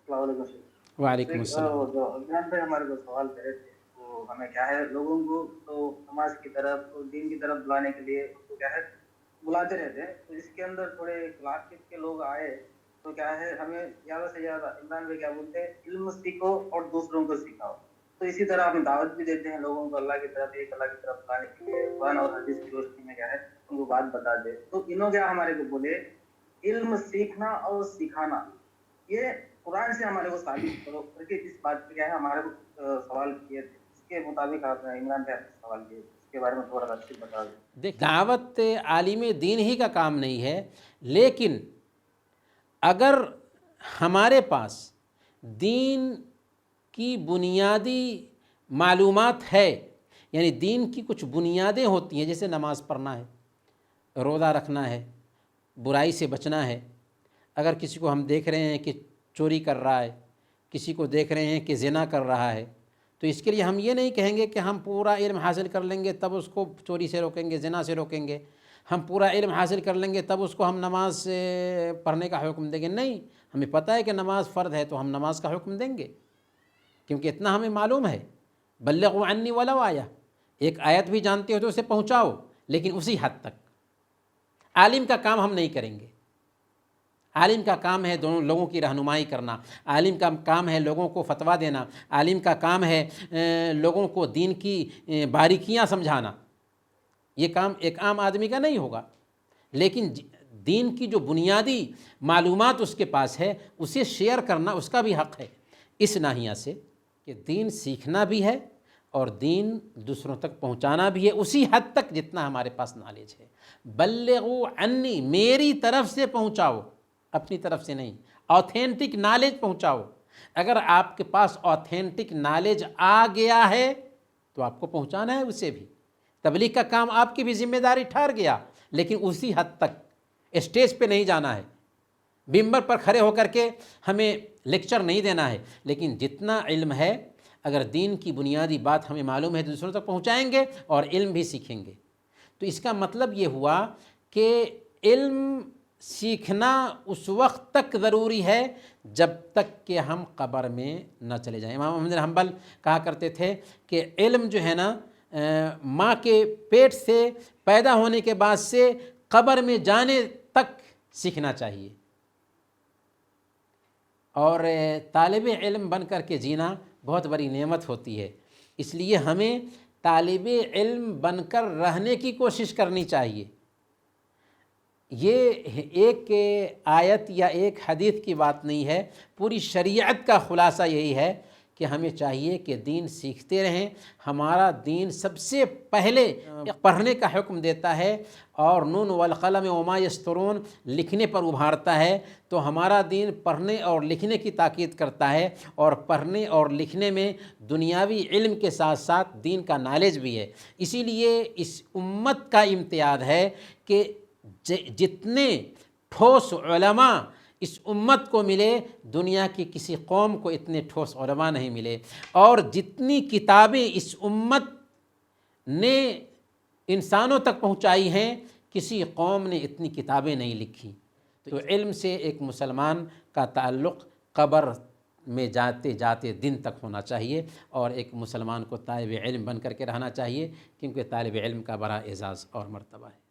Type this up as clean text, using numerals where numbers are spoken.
السلام علیکم سر۔ وعلیکم السلام۔ جو عمران بھائی ہمارے کو سوال کرے تھے، وہ ہمیں کیا ہے لوگوں کو تو نماز کی طرف اور دین کی طرف بلانے کے لیے ان کو کیا ہے بلاتے رہتے ہیں، تو اس کے اندر تھوڑے کلاسک کے لوگ آئے تو کیا ہے ہمیں زیادہ سے زیادہ عمران بھائی کیا بولتے ہیں علم سیکھو اور دوسروں کو سکھاؤ۔ تو اسی طرح ہم دعوت بھی دیتے ہیں لوگوں کو اللہ کی طرف، ایک اللہ کی طرف بلانے کے لیے، قرآن اور حدیث کی روشنی میں کیا ہے ان کو بات بتا دے۔ تو انہوں کیا ہمارے کو بولے علم سیکھنا اور سکھانا، یہ قرآن سے ہمارے کو ثابت کرو کر کے اس بات پہ کیا ہے ہمارے کو سوال کیے تھے۔ اس کے مطابق آپ نے عمران بھائی سے سوال کیے، اس کے بارے میں تھوڑا سا تفصیل بتا دیں۔ دیکھ، دعوت عالم دین ہی کا کام نہیں ہے، لیکن اگر ہمارے پاس دین کی بنیادی معلومات ہے، یعنی دین کی کچھ بنیادیں ہوتی ہیں، جیسے نماز پڑھنا ہے، روزہ رکھنا ہے، برائی سے بچنا ہے۔ اگر کسی کو ہم دیکھ رہے ہیں کہ چوری کر رہا ہے، کسی کو دیکھ رہے ہیں کہ زنا کر رہا ہے، تو اس کے لیے ہم یہ نہیں کہیں گے کہ ہم پورا علم حاصل کر لیں گے تب اس کو چوری سے روکیں گے، زنا سے روکیں گے، ہم پورا علم حاصل کر لیں گے تب اس کو ہم نماز پڑھنے کا حکم دیں گے۔ نہیں، ہمیں پتہ ہے کہ نماز فرض ہے تو ہم نماز کا حکم دیں گے، کیونکہ اتنا ہمیں معلوم ہے۔ بلغوا عنی ولو آیہ، ایک آیت بھی جانتے ہو تو اسے پہنچاؤ، لیکن اسی حد تک۔ عالم کا کام ہم نہیں کریں گے۔ عالم کا کام ہے دونوں لوگوں کی رہنمائی کرنا، عالم کا کام ہے لوگوں کو فتویٰ دینا، عالم کا کام ہے لوگوں کو دین کی باریکیاں سمجھانا۔ یہ کام ایک عام آدمی کا نہیں ہوگا، لیکن دین کی جو بنیادی معلومات اس کے پاس ہے اسے شیئر کرنا اس کا بھی حق ہے، اس ناحیہ سے کہ دین سیکھنا بھی ہے اور دین دوسروں تک پہنچانا بھی ہے اسی حد تک جتنا ہمارے پاس نالج ہے۔ بلغوا عنی، میری طرف سے پہنچاؤ، اپنی طرف سے نہیں، آتھینٹک نالج پہنچاؤ۔ اگر آپ کے پاس آتھینٹک نالج آ گیا ہے تو آپ کو پہنچانا ہے اسے بھی۔ تبلیغ کا کام آپ کی بھی ذمہ داری ٹھہر گیا، لیکن اسی حد تک، اسٹیج پہ نہیں جانا ہے، ممبر پر کھڑے ہو کر کے ہمیں لیکچر نہیں دینا ہے، لیکن جتنا علم ہے اگر دین کی بنیادی بات ہمیں معلوم ہے تو دوسروں تک پہنچائیں گے اور علم بھی سیکھیں گے۔ تو اس کا مطلب یہ ہوا کہ علم سیکھنا اس وقت تک ضروری ہے جب تک کہ ہم قبر میں نہ چلے جائیں۔ امام احمد بن حنبل کہا کرتے تھے کہ علم جو ہے نا ماں کے پیٹ سے پیدا ہونے کے بعد سے قبر میں جانے تک سیکھنا چاہیے، اور طالب علم بن کر کے جینا بہت بڑی نعمت ہوتی ہے۔ اس لیے ہمیں طالب علم بن کر رہنے کی کوشش کرنی چاہیے۔ یہ ایک آیت یا ایک حدیث کی بات نہیں ہے، پوری شریعت کا خلاصہ یہی ہے کہ ہمیں چاہیے کہ دین سیکھتے رہیں۔ ہمارا دین سب سے پہلے پڑھنے کا حکم دیتا ہے اور نون والقلم وما یسطرون لکھنے پر ابھارتا ہے، تو ہمارا دین پڑھنے اور لکھنے کی تاکید کرتا ہے، اور پڑھنے اور لکھنے میں دنیاوی علم کے ساتھ ساتھ دین کا نالج بھی ہے۔ اسی لیے اس امت کا امتیاز ہے کہ جتنے ٹھوس علماء اس امت کو ملے، دنیا کی کسی قوم کو اتنے ٹھوس علماء نہیں ملے، اور جتنی کتابیں اس امت نے انسانوں تک پہنچائی ہیں کسی قوم نے اتنی کتابیں نہیں لکھی۔ تو علم سے ایک مسلمان کا تعلق قبر میں جاتے جاتے دن تک ہونا چاہیے، اور ایک مسلمان کو طالب علم بن کر کے رہنا چاہیے، کیونکہ طالب علم کا بڑا اعزاز اور مرتبہ ہے۔